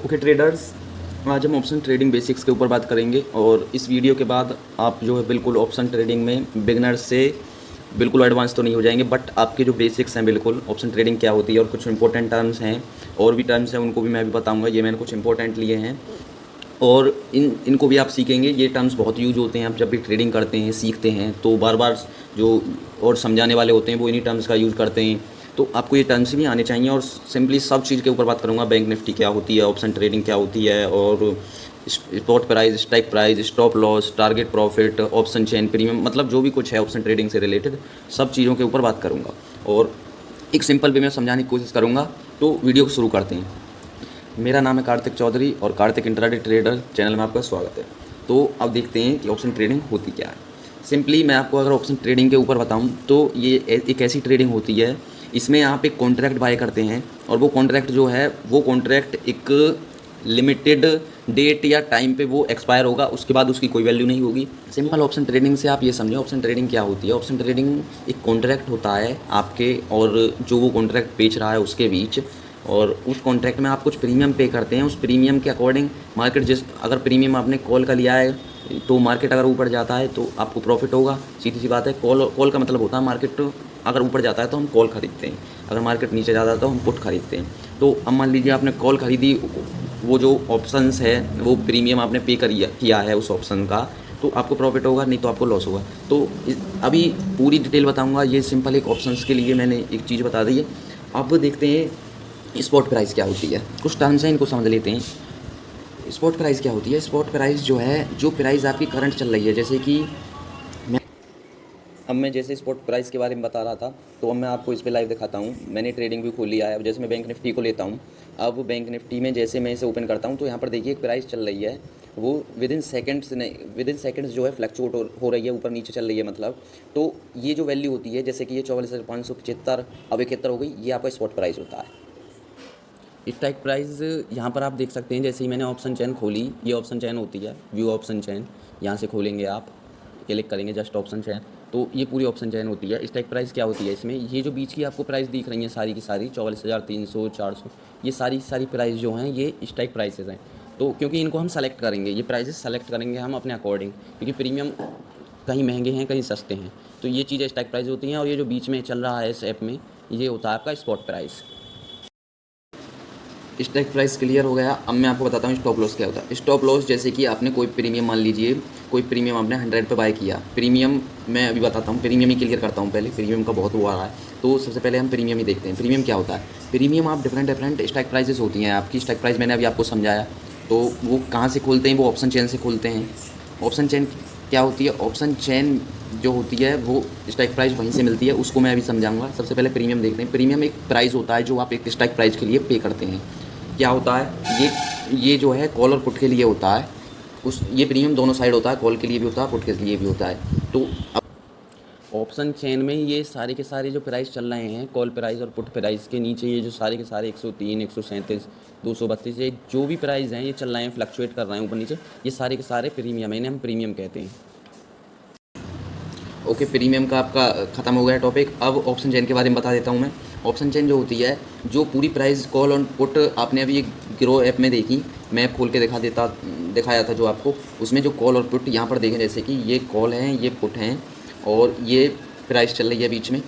Okay traders, आज हम option trading basics के ऊपर बात करेंगे और इस वीडियो के बाद आप जो है बिल्कुल ऑप्शन ट्रेडिंग में बिगनर्स से बिल्कुल एडवांस तो नहीं हो जाएंगे, बट आपके जो बेसिक्स हैं बिल्कुल ऑप्शन ट्रेडिंग क्या होती है और कुछ इंपॉर्टेंट टर्म्स हैं और भी टर्म्स हैं उनको भी मैं भी बताऊंगा। ये मैंने कुछ इंपॉर्टेंट लिए हैं और इनको भी आप सीखेंगे। ये टर्म्स बहुत यूज होते हैं, आप जब भी ट्रेडिंग करते हैं सीखते हैं तो बार बार जो और समझाने वाले होते हैं वो इन्हीं टर्म्स का यूज़ करते हैं। तो आपको ये टर्म्स भी आने चाहिए और सिंपली सब चीज़ के ऊपर बात करूँगा। बैंक निफ्टी क्या होती है, ऑप्शन ट्रेडिंग क्या होती है और spot price, strike price, stop loss, target profit, option chain premium, मतलब जो भी कुछ है ऑप्शन ट्रेडिंग से रिलेटेड सब चीज़ों के ऊपर बात करूँगा और एक सिंपल वे में समझाने की कोशिश करूँगा। तो वीडियो को शुरू करते हैं। मेरा नाम है कार्तिक चौधरी और कार्तिक इंट्राडे ट्रेडर चैनल में आपका स्वागत है। तो अब देखते हैं कि ऑप्शन ट्रेडिंग होती क्या है। सिंपली मैं आपको अगर ऑप्शन ट्रेडिंग के ऊपर बताऊं तो ये एक ऐसी ट्रेडिंग होती है, इसमें आप एक कॉन्ट्रैक्ट बाय करते हैं और वो कॉन्ट्रैक्ट जो है वो कॉन्ट्रैक्ट एक लिमिटेड डेट या टाइम पे वो एक्सपायर होगा, उसके बाद उसकी कोई वैल्यू नहीं होगी। सिंपल ऑप्शन ट्रेडिंग से आप ये समझें ऑप्शन ट्रेडिंग क्या होती है। ऑप्शन ट्रेडिंग एक कॉन्ट्रैक्ट होता है आपके और जो वो कॉन्ट्रैक्ट बेच रहा है उसके बीच, और उस कॉन्ट्रैक्ट में आप कुछ प्रीमियम पे करते हैं। उस प्रीमियम के अकॉर्डिंग मार्केट जिस अगर प्रीमियम आपने कॉल का लिया है तो मार्केट अगर ऊपर जाता है तो आपको प्रॉफिट होगा, सीधी सी बात है। कॉल का मतलब होता है मार्केट अगर ऊपर जाता है तो हम कॉल खरीदते हैं, अगर मार्केट नीचे जाता है तो हम पुट खरीदते हैं। तो अब मान लीजिए आपने कॉल खरीदी, वो जो ऑप्शंस है वो प्रीमियम आपने पे किया है उस ऑप्शन का, तो आपको प्रॉफिट होगा, नहीं तो आपको लॉस होगा। तो अभी पूरी डिटेल बताऊंगा। ये सिंपल एक ऑप्शंस के लिए मैंने एक चीज़ बता दी है। अब देखते हैं स्पॉट प्राइस क्या होती है। कुछ टर्म्स हैं, इनको समझ लेते हैं। स्पॉट प्राइस क्या होती है। स्पॉट प्राइस जो है, जो प्राइस आपकी करंट चल रही है, जैसे कि मैं जैसे स्पॉट प्राइस के बारे में बता रहा था तो अब मैं आपको इस पे लाइव दिखाता हूँ। मैंने ट्रेडिंग भी खोल लिया है। अब जैसे मैं बैंक निफ्टी को लेता हूँ, अब बैंक निफ्टी में जैसे मैं इसे ओपन करता हूँ तो यहाँ पर देखिए एक प्राइस चल रही है, वो with in seconds with in seconds जो है फ्लक्चुएट हो रही है, ऊपर नीचे चल रही है मतलब। तो ये जो वैल्यू होती है, जैसे कि ये 44,575 अब 71 हो गई, ये आपका स्पॉट प्राइस होता है। स्ट्राइक प्राइस यहाँ पर आप देख सकते हैं। जैसे ही मैंने ऑप्शन चैन खोली, ये ऑप्शन चैन होती है, व्यू ऑप्शन चैन, यहाँ से खोलेंगे आप, क्लिक करेंगे जस्ट ऑप्शन चैन, तो ये पूरी ऑप्शन चैन होती है। स्ट्राइक प्राइस क्या होती है, इसमें ये जो बीच की आपको प्राइस दिख रही है सारी की सारी 44,300, 400, ये सारी प्राइस जो हैं ये स्ट्राइक प्राइसेस हैं। तो क्योंकि इनको हम सेलेक्ट करेंगे, ये प्राइसेस सेलेक्ट करेंगे हम अपने अकॉर्डिंग, क्योंकि प्रीमियम कहीं महंगे हैं कहीं सस्ते हैं। तो ये चीज़ें स्ट्राइक प्राइस होती हैं और ये जो बीच में चल रहा है इस ऐप में, ये होता है आपका spot price. Strike price clear हो गया। अब मैं आपको बताता हूँ स्टॉप लॉस क्या होता है। स्टॉप लॉस जैसे कि आपने कोई प्रीमियम, मान लीजिए कोई प्रीमियम आपने 100 पे बाय किया। प्रीमियम मैं अभी बताता हूँ, प्रीमियम ही क्लियर करता हूँ पहले, प्रीमियम का बहुत वो आ रहा है। तो सबसे पहले हम प्रीमियम ही देखते हैं। प्रीमियम क्या होता है। प्रीमियम आप डिफरेंट स्ट्राइक प्राइसेस होती हैं आपकी। स्ट्राइक प्राइस मैंने अभी आपको समझाया। तो वो कहाँ से खोलते हैं, वो ऑप्शन चेन से खोलते हैं। ऑप्शन चेन क्या होती है, ऑप्शन चेन जो होती है वो स्ट्राइक प्राइस वहीं से मिलती है, उसको मैं अभी समझाऊंगा। सबसे पहले प्रीमियम देखते हैं। प्रीमियम एक प्राइस होता है जो आप एक स्ट्राइक प्राइस के लिए पे करते हैं। क्या होता है ये जो है कॉल और पुट के लिए होता है। ये प्रीमियम दोनों साइड होता है, कॉल के लिए भी होता है, पुट के लिए भी होता है। तो अब ऑप्शन चेन में ये सारे के सारे जो प्राइस चल रहे हैं, कॉल प्राइस और पुट प्राइस के नीचे ये जो सारे के सारे 103, 137, 232, ये जो भी प्राइस हैं ये चल रहे हैं, फ्लक्चुएट कर रहे हैं ऊपर नीचे, ये सारे के सारे प्रीमियम है, इन्हें हम प्रीमियम कहते हैं। ओके, प्रीमियम का आपका ख़त्म हो गया टॉपिक। अब ऑप्शन चेन के बारे में बता देता हूँ मैं। ऑप्शन चेन जो होती है, जो पूरी प्राइस कॉल और पुट आपने अभी एक ग्रो ऐप में देखी, मैं ऐप खोल के दिखाया था जो आपको, उसमें जो कॉल और पुट यहाँ पर देखें, जैसे कि ये कॉल हैं, ये पुट हैं और ये प्राइस चल रही है बीच में,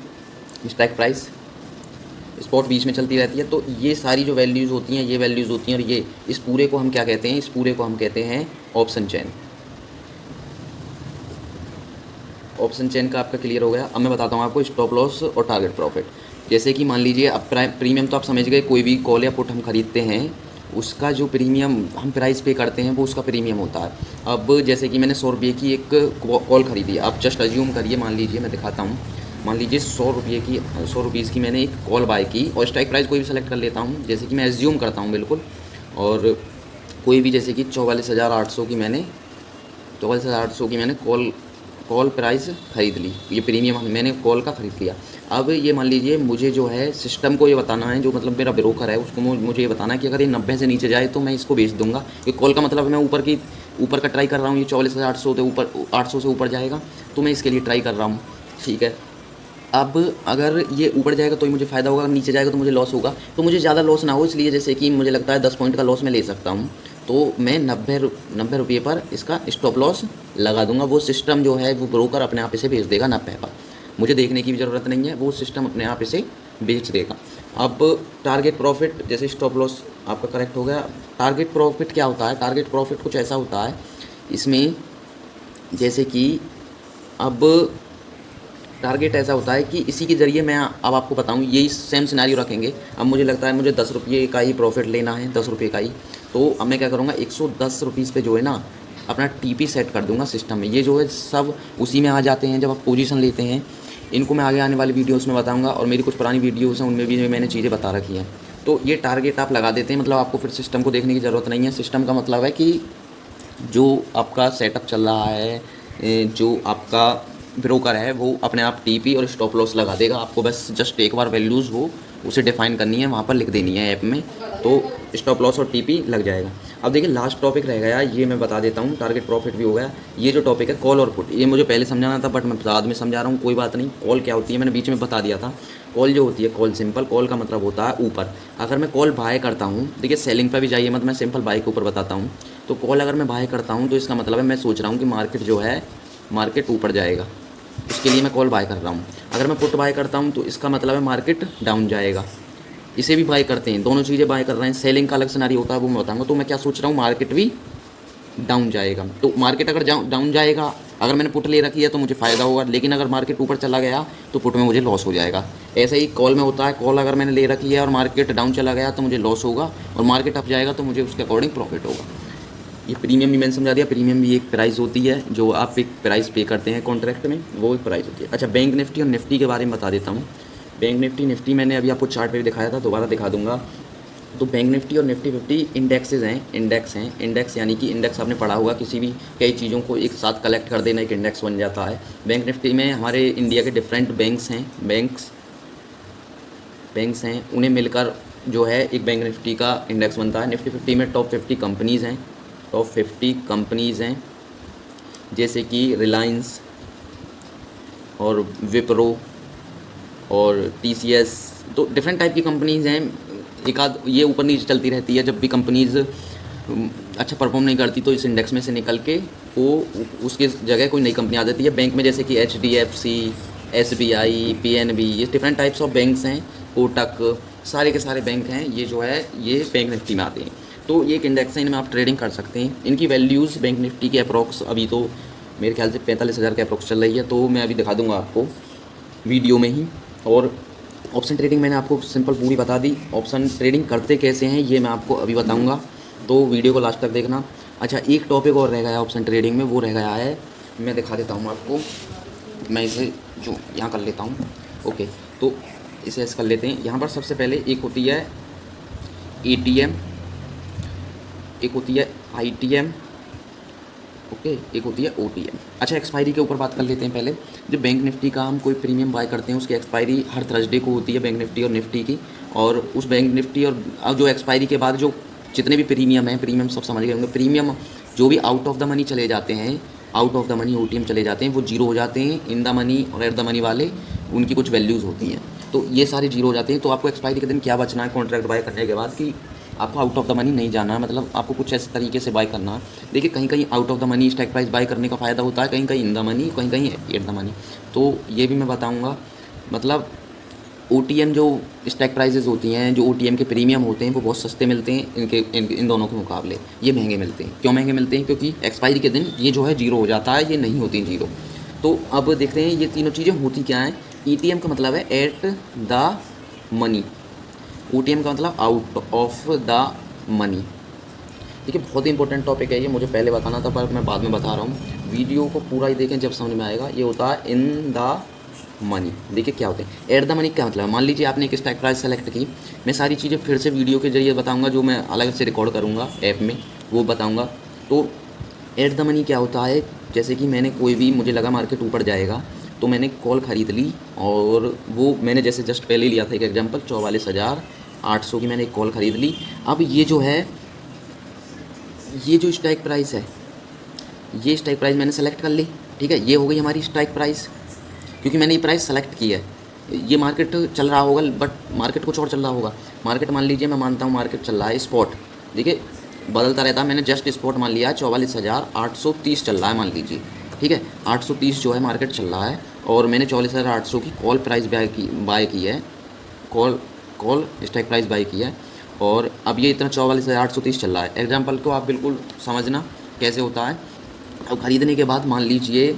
स्ट्राइक प्राइस, स्पॉट बीच में चलती रहती है। तो ये सारी जो वैल्यूज़ होती हैं, ये वैल्यूज़ होती हैं और ये इस पूरे को हम क्या कहते हैं, इस पूरे को हम कहते हैं ऑप्शन चेन। ऑप्शन चेन का आपका क्लियर हो गया। अब मैं बताता हूँ आपको स्टॉप लॉस और टारगेट प्रॉफिट। जैसे कि मान लीजिए अब प्रीमियम तो आप समझ गए, कोई भी कॉल या पुट हम खरीदते हैं उसका जो प्रीमियम हम प्राइस पे करते हैं वो उसका प्रीमियम होता है। अब जैसे कि मैंने 100 रुपये की एक कॉल खरीदी, आप जस्ट अज्यूम करिए, मान लीजिए मैं दिखाता हूँ, मान लीजिए 100 रुपीज़ की मैंने एक कॉल बाय की और स्ट्राइक प्राइस कोई भी सेलेक्ट कर लेता हूँ, जैसे कि मैं एज्यूम करता हूँ बिल्कुल, और कोई भी जैसे कि 44,800 की मैंने 44,800 की मैंने कॉल प्राइस ख़रीद ली। ये प्रीमियम मैंने कॉल का ख़रीद लिया। अब ये मान लीजिए मुझे जो है सिस्टम को ये बताना है, जो मतलब मेरा ब्रोकर है उसको मुझे ये बताना है कि अगर ये 90 से नीचे जाए तो मैं इसको बेच दूंगा। ये कॉल का मतलब मैं ऊपर का ट्राई कर रहा हूँ, ये 44,800 से ऊपर, 800 से ऊपर जाएगा तो मैं इसके लिए ट्राई कर रहा हूँ, ठीक है। अब अगर ये ऊपर जाएगा तो ही मुझे फ़ायदा होगा, अगर नीचे जाएगा तो मुझे लॉस होगा। तो मुझे ज़्यादा लॉस ना हो, इसलिए जैसे कि मुझे लगता है 10 पॉइंट का लॉस मैं ले सकता हूँ, तो मैं 90 रुपये पर इसका स्टॉप लॉस लगा दूंगा। वो सिस्टम जो है वो ब्रोकर अपने आप इसे भेज देगा 90 पर, मुझे देखने की भी ज़रूरत नहीं है, वो सिस्टम अपने आप इसे बेच देगा। अब टारगेट प्रॉफिट, जैसे स्टॉप लॉस आपका करेक्ट हो गया। टारगेट प्रॉफिट क्या होता है? टारगेट प्रॉफिट कुछ ऐसा होता है इसमें, जैसे कि अब टारगेट ऐसा होता है कि इसी के ज़रिए मैं अब आपको बताऊं, यही सेम सिनेरियो रखेंगे। अब मुझे लगता है मुझे 10 रुपये का ही प्रॉफिट लेना है, 10 रुपये का ही, तो अब मैं क्या करूँगा, 110 रुपीज़ पे जो है ना अपना टीपी सेट कर दूंगा सिस्टम में। ये जो है सब उसी में आ जाते हैं जब आप पोजीशन लेते हैं। इनको मैं आगे आने वाली वीडियोस में बताऊंगा, और मेरी कुछ पुरानी वीडियोस हैं उनमें भी मैंने चीज़ें बता रखी हैं। तो ये टारगेट आप लगा देते हैं, मतलब आपको फिर सिस्टम को देखने की ज़रूरत नहीं है। सिस्टम का मतलब है कि जो आपका सेटअप चल रहा है, जो आपका ब्रोकर है, वो अपने आप टीपी और स्टॉप लॉस लगा देगा। आपको बस जस्ट एक बार वैल्यूज़ वो उसे डिफाइन करनी है, वहाँ पर लिख देनी है ऐप में, तो स्टॉप लॉस और टीपी लग जाएगा। अब देखिए लास्ट टॉपिक रह गया, ये मैं बता देता हूँ। टारगेट प्रॉफिट भी हो गया। ये जो टॉपिक है कॉल और पुट, ये मुझे पहले समझाना था बट मैं बाद में समझा रहा हूँ, कोई बात नहीं। कॉल क्या होती है मैंने बीच में बता दिया था। कॉल जो होती है, कॉल सिंपल कॉल का मतलब होता है ऊपर। अगर मैं कॉल बाय करता हूँ, देखिए सेलिंग पर भी जाइए मत, मैं सिंपल बाय के ऊपर बताता हूँ। तो कॉल अगर मैं बाय करता हूँ तो इसका मतलब है मैं सोच रहा हूँ कि मार्केट जो है, मार्केट ऊपर जाएगा, उसके लिए मैं कॉल बाय कर रहा हूँ। अगर मैं पुट बाय करता हूँ तो इसका मतलब है मार्केट डाउन जाएगा, इसे भी बाय करते हैं, दोनों चीज़ें बाय कर रहे हैं। सेलिंग का अलग सिनेरियो होता है, वो मैं बताऊँगा। तो मैं क्या सोच रहा हूँ, मार्केट भी डाउन जाएगा, तो मार्केट अगर डाउन जाएगा, अगर मैंने पुट ले रखी है तो मुझे फ़ायदा होगा, लेकिन अगर मार्केट ऊपर चला गया तो पुट में मुझे लॉस हो जाएगा। ऐसा ही कॉल में होता है, कॉल अगर मैंने ले रखी है और मार्केट डाउन चला गया तो मुझे लॉस होगा, और मार्केट अप जाएगा तो मुझे उसके अकॉर्डिंग प्रॉफिट होगा। ये प्रीमियम भी मैंने समझा दिया। प्रीमियम भी एक प्राइस होती है, जो आप एक प्राइस पे करते हैं कॉन्ट्रैक्ट में, वो एक प्राइस होती है। अच्छा, बैंक निफ्टी और निफ्टी के बारे में बता देता हूँ। बैंक निफ्टी मैंने अभी आपको चार्ट पे भी दिखाया था, दोबारा दिखा दूंगा। तो बैंक निफ्टी और निफ्टी 50 इंडेक्सेस हैं, इंडेक्स यानी कि इंडेक्स आपने पढ़ा होगा, किसी भी कई चीज़ों को एक साथ कलेक्ट कर देना एक इंडेक्स बन जाता है। बैंक निफ्टी में हमारे इंडिया के डिफरेंट बैंक्स हैं, उन्हें मिलकर जो है एक बैंक निफ्टी का इंडेक्स बनता है। निफ्टी 50 में टॉप 50 कंपनीज़ हैं, जैसे कि रिलायंस और विप्रो और TCS, तो डिफरेंट टाइप की कंपनीज़ हैं। एक आध ये ऊपर नीचे चलती रहती है, जब भी कंपनीज़ अच्छा परफॉर्म नहीं करती तो इस इंडेक्स में से निकल के वो उसके जगह कोई नई कंपनी आ जाती है। बैंक में जैसे कि HDFC, SBI, PNB, ये डिफरेंट टाइप्स ऑफ बैंक्स हैं, कोटक, सारे के सारे बैंक हैं, ये जो है ये बैंक निफ्टी में आते हैं। तो ये एक इंडेक्स है, इनमें आप ट्रेडिंग कर सकते हैं। इनकी वैल्यूज़ बैंक निफ्टी के अप्रॉक्स अभी तो मेरे ख्याल से 45,000 के अप्रॉक्स चल रही है, तो मैं अभी दिखा दूंगा आपको वीडियो में ही। और ऑप्शन ट्रेडिंग मैंने आपको सिंपल पूरी बता दी। ऑप्शन ट्रेडिंग करते कैसे हैं ये मैं आपको अभी बताऊंगा, तो वीडियो को लास्ट तक देखना। अच्छा, एक टॉपिक और रह गया है ऑप्शन ट्रेडिंग में, वो रह गया है, मैं दिखा देता हूँ आपको। मैं इसे जो यहाँ कर लेता हूँ, ओके, तो इसे ऐसे कर लेते हैं। यहाँ पर सबसे पहले एक होती है ATM, एक होती है ITM, ओके, एक होती है OTM। अच्छा, एक्सपायरी के ऊपर बात कर लेते हैं पहले। जब बैंक निफ्टी का हम कोई प्रीमियम बाय करते हैं, उसकी एक्सपायरी हर थर्सडे को होती है, बैंक निफ्टी और निफ्टी की। और उस बैंक निफ्टी और जो एक्सपायरी के बाद जो जितने भी प्रीमियम सब समझ गए होंगे, प्रीमियम जो भी आउट ऑफ द मनी चले जाते हैं, out of the money OTM चले जाते हैं, वो जीरो हो जाते हैं। इन द मनी और एट द मनी वाले उनकी कुछ वैल्यूज़ होती हैं, तो ये सारे जीरो हो जाते हैं। तो आपको एक्सपायरी के दिन क्या बचना है कॉन्ट्रैक्ट बाय करने के बाद, कि आपको आउट ऑफ द मनी नहीं जाना है, मतलब आपको कुछ ऐसे तरीके से बाय करना है। देखिए, कहीं कहीं out of the money strike price by करने का फ़ायदा होता है, कहीं कहीं इन द मनी, कहीं कहीं एट द मनी, तो ये भी मैं बताऊंगा। मतलब OTM जो स्ट्राइक प्राइजेज़ होती हैं, जो OTM के प्रीमियम होते हैं, वो बहुत सस्ते मिलते हैं इन दोनों के मुकाबले। ये महंगे मिलते हैं। क्यों महंगे मिलते हैं? क्योंकि एक्सपायरी के दिन ये जो है जीरो हो जाता है, ये नहीं होती जीरो। तो अब देखते हैं ये तीनों चीज़ें होती क्या हैं। ETM का मतलब है एट द मनी, OTM का मतलब आउट ऑफ द मनी। देखिए, बहुत ही इंपॉर्टेंट टॉपिक है ये, मुझे पहले बताना था पर मैं बाद में बता रहा हूँ। वीडियो को पूरा ही देखें, जब समझ में आएगा। ये होता है इन द मनी। देखिए क्या होते हैं एट द मनी, क्या मतलब है। मान लीजिए आपने एक स्ट्राइक प्राइस सेलेक्ट की, मैं सारी चीज़ें फिर से वीडियो के जरिए बताऊंगा, जो मैं अलग से रिकॉर्ड करूंगा ऐप में, वो बताऊंगा। तो एट द मनी क्या होता है, जैसे कि मैंने कोई भी, मुझे लगा मार्केट ऊपर जाएगा तो मैंने कॉल ख़रीद ली, और वो मैंने जैसे जस्ट पहले लिया था एक एग्जाम्पल, 44,800 की मैंने एक कॉल ख़रीद ली। अब ये जो है, ये जो स्ट्राइक प्राइस है, ये स्ट्राइक प्राइस मैंने सेलेक्ट कर ली, ठीक है, ये हो गई हमारी स्ट्राइक प्राइस, क्योंकि मैंने ये प्राइस सेलेक्ट की है। ये मार्केट चल रहा होगा, बट मार्केट कुछ और चल रहा होगा। मार्केट मान लीजिए, मैं मानता हूँ मार्केट चल रहा है स्पॉट, देखिए बदलता रहता है, मैंने जस्ट स्पॉट मान लिया है 44,830 चल रहा है मान लीजिए, ठीक है। 830 जो है मार्केट चल रहा है और मैंने 44,800 की कॉल प्राइस बाय की है, कॉल स्ट्राइक प्राइस बाय की है और अब ये इतना 44,830 चल रहा है। एग्जाम्पल को आप बिल्कुल समझना कैसे होता है। अब ख़रीदने के बाद मान लीजिए,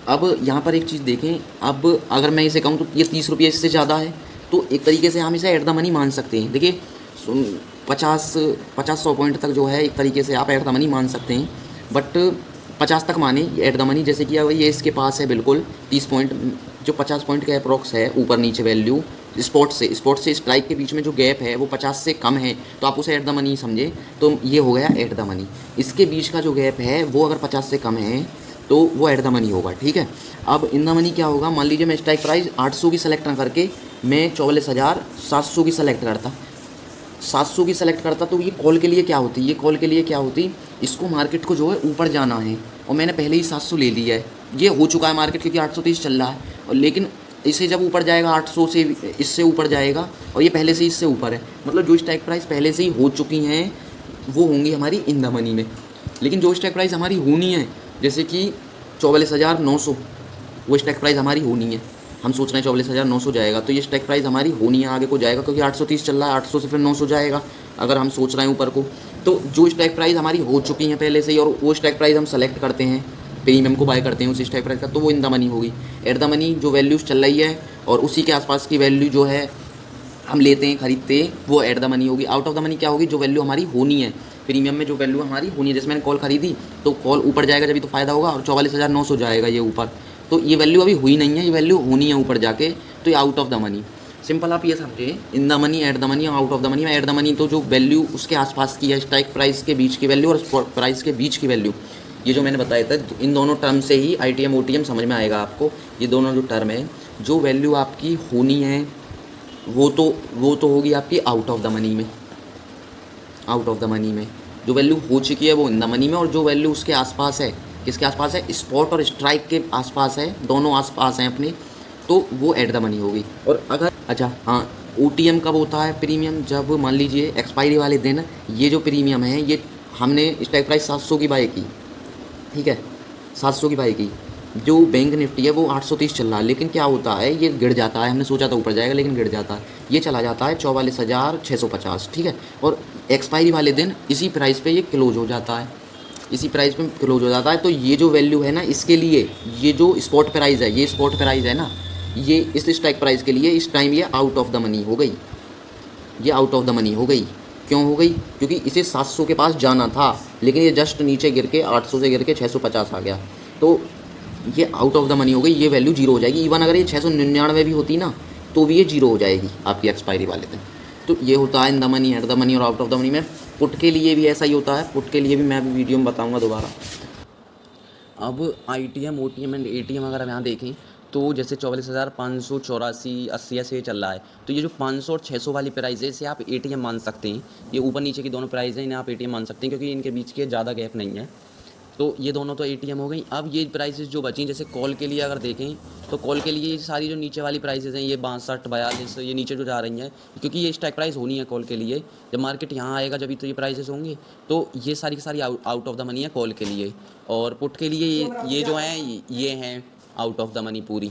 अब यहाँ पर एक चीज़ देखें, अब अगर मैं इसे कहूँ तो ये 30 रुपये इससे ज़्यादा है, तो एक तरीके से हम इसे एट द मनी मान सकते हैं। देखिए 50-100 पॉइंट तक जो है एक तरीके से आप एट द मनी मान सकते हैं, बट 50 तक माने एट द मनी। जैसे कि ये इसके पास है बिल्कुल 30 पॉइंट, जो 50 पॉइंट का अप्रॉक्स है ऊपर नीचे वैल्यू, स्पॉट से स्ट्राइक के बीच में जो गैप है वो 50 से कम है, तो आप उसे एट द मनी समझे, तो ये हो गया एट द मनी। इसके बीच का जो गैप है वो अगर 50 से कम है तो वो एट द मनी होगा, ठीक है। अब इन द मनी क्या होगा, मान लीजिए मैं स्ट्राइक प्राइस 800 की सेलेक्ट ना करके मैं 44,700 की सेलेक्ट करता, 700 की सेलेक्ट करता, तो ये कॉल के लिए क्या होती, ये कॉल के लिए क्या होती, इसको मार्केट को जो है ऊपर जाना है और मैंने पहले ही 700 ले लिया है, ये हो चुका है मार्केट क्योंकि 830 चल रहा है, और लेकिन इसे जब ऊपर जाएगा 800 से इससे ऊपर जाएगा और ये पहले से इससे ऊपर है, मतलब जो स्ट्राइक प्राइस पहले से ही हो चुकी हैं वो होंगी हमारी इन द मनी में। लेकिन जो स्ट्राइक प्राइस हमारी होनी है, जैसे कि 44,900, वो स्ट्राइक प्राइस हमारी होनी है, हम सोच रहे हैं 44,900 जाएगा, तो ये स्ट्राइक प्राइस हमारी होनी है, आगे को जाएगा क्योंकि 830 चल रहा है, 800 से फिर 900 जाएगा अगर हम सोच रहे हैं ऊपर को। तो जो स्ट्राइक प्राइस हमारी हो चुकी हैं पहले से ही और वो स्ट्राइक प्राइस हम सेलेक्ट करते हैं, प्रीमियम को बाय करते हैं उसी स्ट्राइक प्राइस का, तो वो इन द मनी होगी। एट द मनी जो वैल्यूज़ चल रही है और उसी के आसपास की वैल्यू जो है हम लेते हैं, खरीदते हैं, वो एट द मनी होगी। आउट ऑफ द मनी क्या होगी, जो वैल्यू हमारी होनी है प्रीमियम में, जो वैल्यू हमारी होनी है, जैसे मैंने कॉल खरीदी तो कॉल ऊपर जाएगा जब भी तो फ़ायदा होगा, और 44,900 जाएगा ये ऊपर, तो ये वैल्यू अभी हुई नहीं है, ये वैल्यू होनी है ऊपर जाके, तो ये out of the money. Simple आप ये समझे, in the money, at the money और out of the money. At the money तो जो वैल्यू उसके आसपास की है, स्ट्राइक प्राइस के बीच की वैल्यू और स्पॉट प्राइस के बीच की वैल्यू, ये जो मैंने बताया था, इन दोनों टर्म से ही ITM OTM समझ में आएगा आपको। ये दोनों जो टर्म है, जो वैल्यू आपकी होनी है वो तो होगी आपकी आउट ऑफ द मनी में, आउट ऑफ द मनी में। जो वैल्यू हो चुकी है वो इन द मनी में, और जो वैल्यू उसके आसपास है, किसके आसपास है, स्पॉट और स्ट्राइक के आसपास है, दोनों आसपास हैं अपने, तो वो एट द मनी होगी। और अगर हाँ, OTM कब होता है प्रीमियम, जब मान लीजिए एक्सपायरी वाले दिन ये जो प्रीमियम है, ये हमने स्ट्राइक प्राइस 700 की बाय की, ठीक है, 700 की बाय की, जो बैंक निफ्टी है वो 830 चल रहा है, लेकिन क्या होता है, ये गिर जाता है, हमने सोचा था ऊपर जाएगा लेकिन गिर जाता है, ये चला जाता है 44,650, ठीक है। और एक्सपायरी वाले दिन इसी प्राइस पे ये क्लोज हो जाता है, इसी प्राइस पे क्लोज हो जाता है। तो ये जो वैल्यू है ना, इसके लिए ये जो स्पॉट प्राइस है, ये स्पॉट प्राइस है ना, ये इस स्ट्राइक प्राइस के लिए इस टाइम ये आउट ऑफ द मनी हो गई, ये आउट ऑफ द मनी हो गई। क्यों हो गई, क्योंकि इसे 700 के पास जाना था, लेकिन ये जस्ट नीचे गिर के 800 से गिर के 650 आ गया, तो ये आउट ऑफ द मनी हो गई, ये वैल्यू जीरो हो जाएगी। इवन अगर ये 699 भी होती ना, तो भी ये जीरो हो जाएगी आपकी एक्सपायरी वाले दिन। तो ये होता है इन the money, at the money और आउट ऑफ द मनी में। पुट के लिए भी ऐसा ही होता है, पुट के लिए भी मैं अभी वीडियो में बताऊँगा दोबारा। अब ITM OTM एंड ATM अगर हम यहाँ देखें तो जैसे 44,584 80 ऐसे चल रहा है, तो ये जो 500 और 600 वाली प्राइस है, इसे आप ATM मान सकते हैं। ये ऊपर नीचे की दोनों प्राइस हैं, इन्हें आप ATM मान सकते हैं क्योंकि इनके बीच के ज़्यादा गैप नहीं है। तो ये दोनों तो ATM हो गई। अब ये प्राइसेस जो बची, जैसे कॉल के लिए अगर देखें तो कॉल के लिए ये सारी जो नीचे वाली प्राइसेस हैं, ये 62 42 ये नीचे जो जा रही हैं, क्योंकि ये स्ट्राइक प्राइस होनी है कॉल के लिए। जब मार्केट यहाँ आएगा जब तो ये प्राइसेस होंगे, तो ये सारी की सारी आउट ऑफ द मनी है कॉल के लिए। और पुट के लिए ये जो हैं ये हैं आउट ऑफ द मनी पूरी।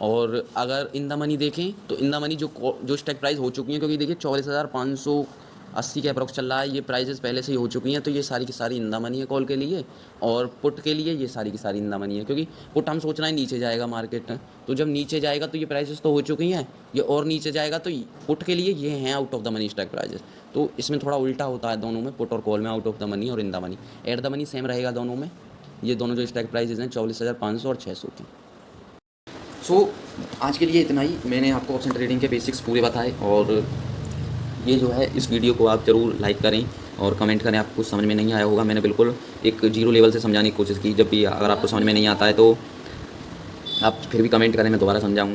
और अगर इन द मनी देखें तो इन द मनी जो स्ट्राइक प्राइस हो चुकी हैं, क्योंकि देखिए 44,580 के अप्रॉक्स चल रहा है, ये प्राइसेस पहले से ही हो चुकी हैं, तो ये सारी की सारी इन द मनी है कॉल के लिए। और पुट के लिए ये सारी की सारी इन द मनी है, क्योंकि पुट हम सोच रहे हैं नीचे जाएगा मार्केट, तो जब नीचे जाएगा तो ये प्राइसेस तो हो चुकी हैं, ये और नीचे जाएगा, तो पुट के लिए ये हैं out of the money strike prices. तो इसमें थोड़ा उल्टा होता है दोनों में, पुट और कॉल में, आउट ऑफ द मनी और इन the money. At the money same रहेगा दोनों में, ये दोनों जो स्ट्राइक प्राइसेस हैं 44,500 और 600 की। सो आज के लिए इतना ही, मैंने आपको ऑप्शन ट्रेडिंग के बेसिक्स पूरे बताए। और ये जो है, इस वीडियो को आप ज़रूर लाइक करें और कमेंट करें, आपको समझ में नहीं आया होगा। मैंने बिल्कुल एक जीरो लेवल से समझाने की कोशिश की। जब भी अगर आपको समझ में नहीं आता है तो आप फिर भी कमेंट करें, मैं दोबारा समझाऊँगा।